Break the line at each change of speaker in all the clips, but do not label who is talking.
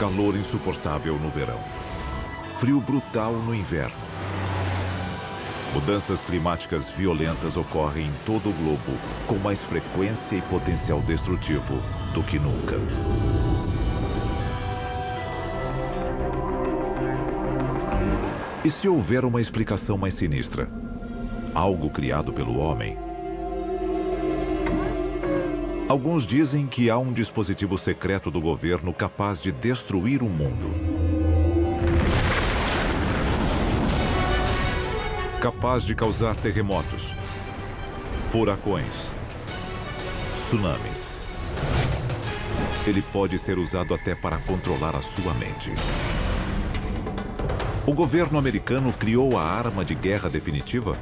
Calor insuportável no verão. Frio brutal no inverno. Mudanças climáticas violentas ocorrem em todo o globo com mais frequência e potencial destrutivo do que nunca. E se houver uma explicação mais sinistra? Algo criado pelo homem? Alguns dizem que há um dispositivo secreto do governo capaz de destruir o mundo. Capaz de causar terremotos, furacões, tsunamis. Ele pode ser usado até para controlar a sua mente. O governo americano criou a arma de guerra definitiva?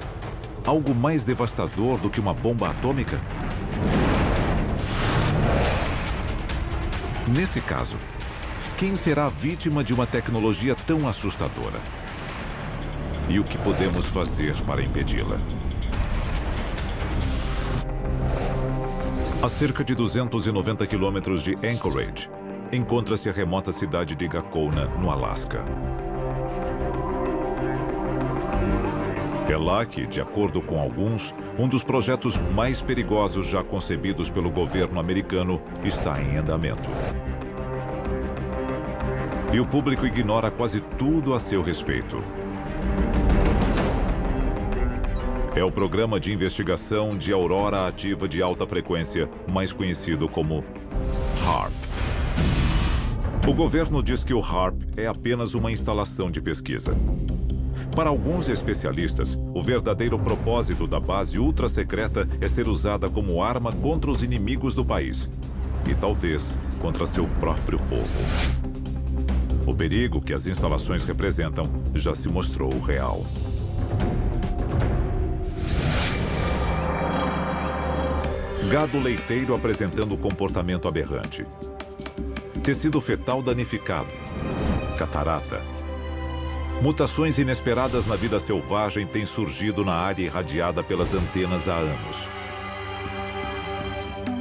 Algo mais devastador do que uma bomba atômica? Nesse caso, quem será vítima de uma tecnologia tão assustadora? E o que podemos fazer para impedi-la? A cerca de 290 quilômetros de Anchorage, encontra-se a remota cidade de Gakona, no Alasca. É lá que, de acordo com alguns, um dos projetos mais perigosos já concebidos pelo governo americano está em andamento. E o público ignora quase tudo a seu respeito. É o programa de investigação de aurora ativa de alta frequência, mais conhecido como HAARP. O governo diz que o HAARP é apenas uma instalação de pesquisa. Para alguns especialistas, o verdadeiro propósito da base ultra-secreta é ser usada como arma contra os inimigos do país e talvez contra seu próprio povo. O perigo que as instalações representam já se mostrou real. Gado leiteiro apresentando comportamento aberrante. Tecido fetal danificado. Catarata. Mutações inesperadas na vida selvagem têm surgido na área irradiada pelas antenas há anos.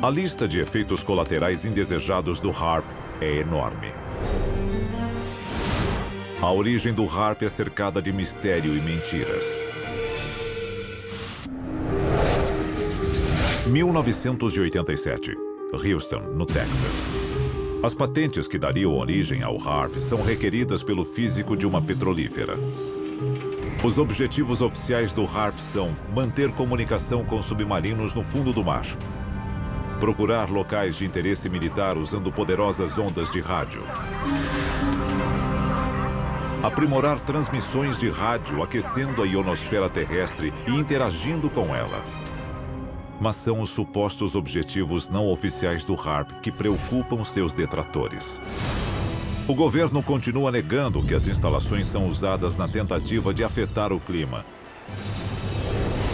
A lista de efeitos colaterais indesejados do HAARP é enorme. A origem do HAARP é cercada de mistério e mentiras. 1987, Houston, no Texas. As patentes que dariam origem ao HAARP são requeridas pelo físico de uma petrolífera. Os objetivos oficiais do HAARP são manter comunicação com submarinos no fundo do mar, procurar locais de interesse militar usando poderosas ondas de rádio, aprimorar transmissões de rádio aquecendo a ionosfera terrestre e interagindo com ela. Mas são os supostos objetivos não oficiais do HAARP que preocupam seus detratores. O governo continua negando que as instalações são usadas na tentativa de afetar o clima.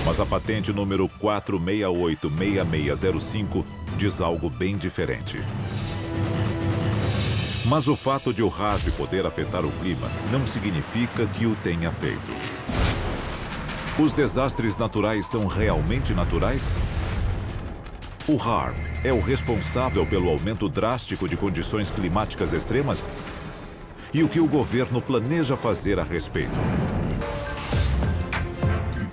Mas a patente número 4686605 diz algo bem diferente. Mas o fato de o HAARP poder afetar o clima não significa que o tenha feito. Os desastres naturais são realmente naturais? O HAARP é o responsável pelo aumento drástico de condições climáticas extremas? E o que o governo planeja fazer a respeito?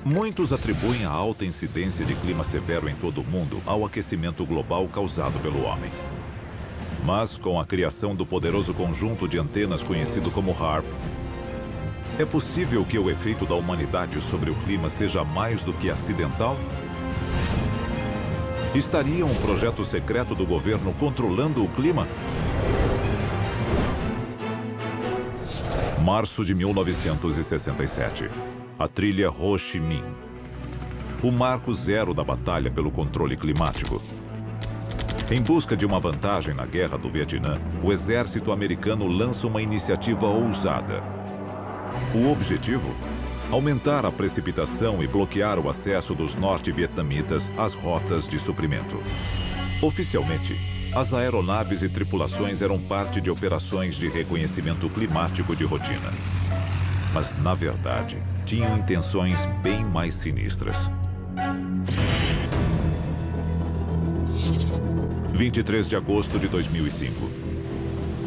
Muitos atribuem a alta incidência de clima severo em todo o mundo ao aquecimento global causado pelo homem. Mas, com a criação do poderoso conjunto de antenas conhecido como HAARP, é possível que o efeito da humanidade sobre o clima seja mais do que acidental? Estaria um projeto secreto do governo controlando o clima? Março de 1967. A trilha Ho Chi Minh. O marco zero da batalha pelo controle climático. Em busca de uma vantagem na Guerra do Vietnã, o exército americano lança uma iniciativa ousada. O objetivo? Aumentar a precipitação e bloquear o acesso dos norte-vietnamitas às rotas de suprimento. Oficialmente, as aeronaves e tripulações eram parte de operações de reconhecimento climático de rotina. Mas, na verdade, tinham intenções bem mais sinistras. 23 de agosto de 2005.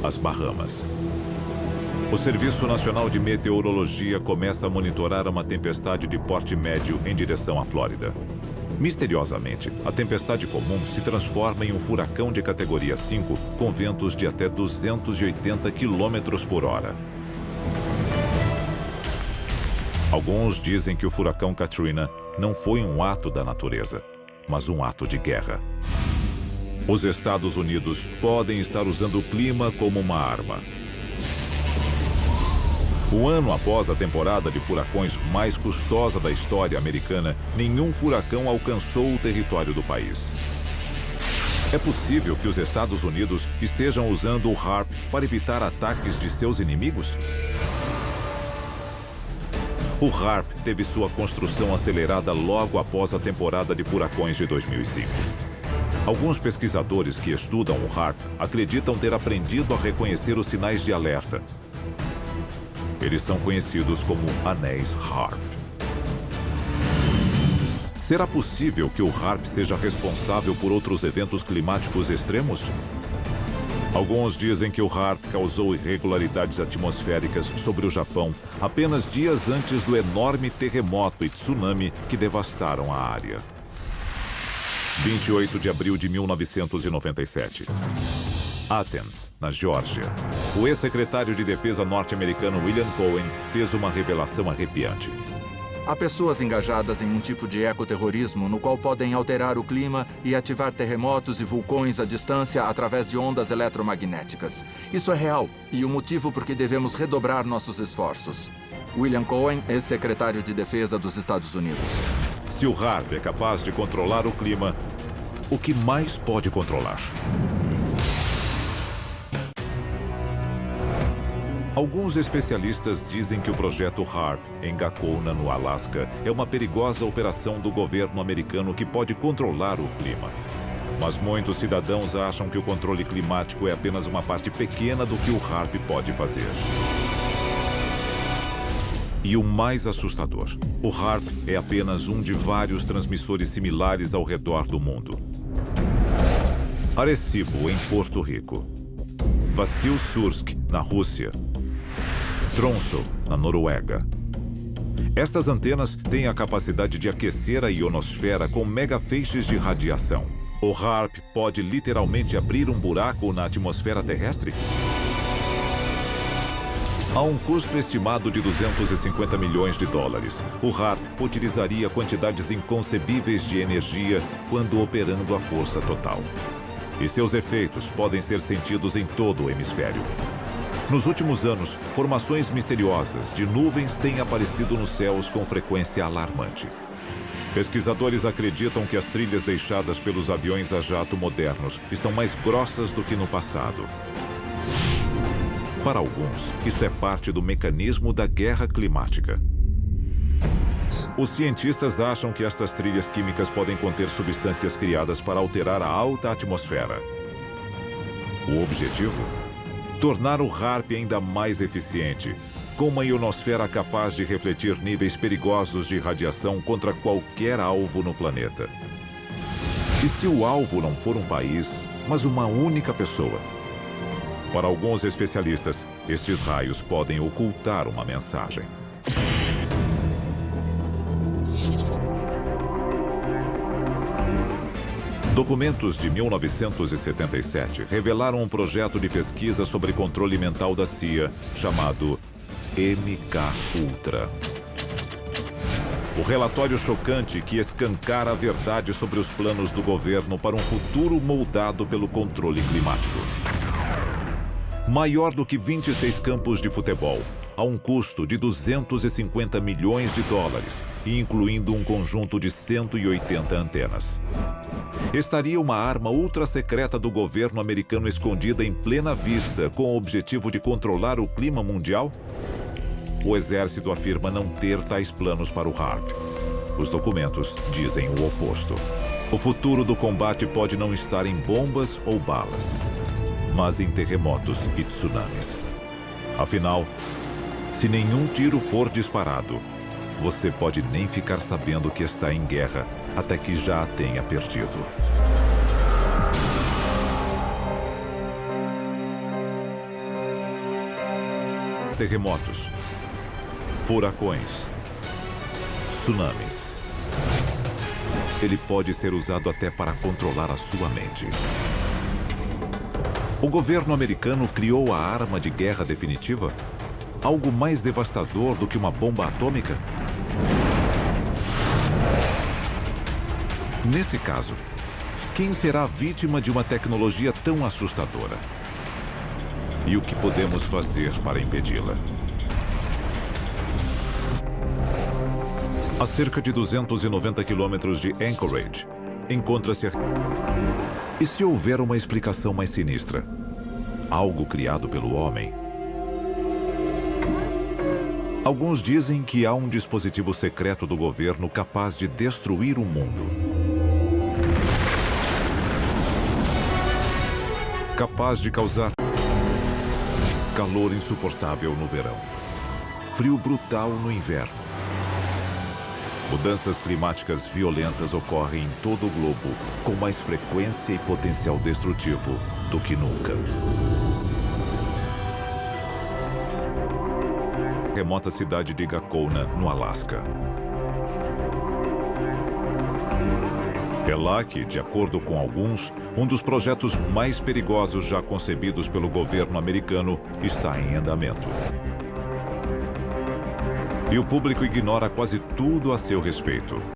as Bahamas. O Serviço Nacional de Meteorologia começa a monitorar uma tempestade de porte médio em direção à Flórida. Misteriosamente, a tempestade comum se transforma em um furacão de categoria 5 com ventos de até 280 km por hora. Alguns dizem que o furacão Katrina não foi um ato da natureza, mas um ato de guerra. Os Estados Unidos podem estar usando o clima como uma arma. Um ano após a temporada de furacões mais custosa da história americana, nenhum furacão alcançou o território do país. É possível que os Estados Unidos estejam usando o HARP para evitar ataques de seus inimigos? O HARP teve sua construção acelerada logo após a temporada de furacões de 2005. Alguns pesquisadores que estudam o HARP acreditam ter aprendido a reconhecer os sinais de alerta. Eles são conhecidos como anéis HARP. Será possível que o HARP seja responsável por outros eventos climáticos extremos? Alguns dizem que o HARP causou irregularidades atmosféricas sobre o Japão apenas dias antes do enorme terremoto e tsunami que devastaram a área. 28 de abril de 1997. Athens, na Geórgia. O ex-secretário de Defesa norte-americano William Cohen fez uma revelação arrepiante.
Há pessoas engajadas em um tipo de ecoterrorismo no qual podem alterar o clima e ativar terremotos e vulcões à distância através de ondas eletromagnéticas. Isso é real e o motivo por que devemos redobrar nossos esforços. William Cohen, ex-secretário de Defesa dos Estados Unidos.
Se o HARP é capaz de controlar o clima, o que mais pode controlar? Alguns especialistas dizem que o projeto HARP, em Gakona, no Alasca, é uma perigosa operação do governo americano que pode controlar o clima. Mas muitos cidadãos acham que o controle climático é apenas uma parte pequena do que o HARP pode fazer. E o mais assustador, o HARP é apenas um de vários transmissores similares ao redor do mundo. Arecibo, em Porto Rico. Vassil-Sursk, na Rússia. Tromsø, na Noruega. Estas antenas têm a capacidade de aquecer a ionosfera com megafeixes de radiação. O HARP pode literalmente abrir um buraco na atmosfera terrestre? Há um custo estimado de 250 milhões de dólares. O HARP utilizaria quantidades inconcebíveis de energia quando operando a força total. E seus efeitos podem ser sentidos em todo o hemisfério. Nos últimos anos, formações misteriosas de nuvens têm aparecido nos céus com frequência alarmante. Pesquisadores acreditam que as trilhas deixadas pelos aviões a jato modernos estão mais grossas do que no passado. Para alguns, isso é parte do mecanismo da guerra climática. Os cientistas acham que estas trilhas químicas podem conter substâncias criadas para alterar a alta atmosfera. O objetivo? Tornar o HARP ainda mais eficiente, com uma ionosfera capaz de refletir níveis perigosos de radiação contra qualquer alvo no planeta. E se o alvo não for um país, mas uma única pessoa? Para alguns especialistas, estes raios podem ocultar uma mensagem. Documentos de 1977 revelaram um projeto de pesquisa sobre controle mental da CIA, chamado MK-Ultra. O relatório chocante que escancara a verdade sobre os planos do governo para um futuro moldado pelo controle climático. Maior do que 26 campos de futebol, a um custo de 250 milhões de dólares, e incluindo um conjunto de 180 antenas. Estaria uma arma ultra-secreta do governo americano escondida em plena vista com o objetivo de controlar o clima mundial? O exército afirma não ter tais planos para o HARP. Os documentos dizem o oposto. O futuro do combate pode não estar em bombas ou balas, mas em terremotos e tsunamis. Afinal, se nenhum tiro for disparado, você pode nem ficar sabendo que está em guerra até que já a tenha perdido. terremotos, furacões, tsunamis. Ele pode ser usado até para controlar a sua mente. O governo americano criou a arma de guerra definitiva? Algo mais devastador do que uma bomba atômica? Nesse caso, quem será a vítima de uma tecnologia tão assustadora? E o que podemos fazer para impedi-la? A cerca de 290 quilômetros de Anchorage, encontra-se... E se houver uma explicação mais sinistra? Algo criado pelo homem? Alguns dizem que há um dispositivo secreto do governo capaz de destruir o mundo. Capaz de causar calor insuportável no verão, frio brutal no inverno. Mudanças climáticas violentas ocorrem em todo o globo com mais frequência e potencial destrutivo do que nunca. Remota cidade de Gakona, no Alasca. É lá que, de acordo com alguns, um dos projetos mais perigosos já concebidos pelo governo americano está em andamento. E o público ignora quase tudo a seu respeito.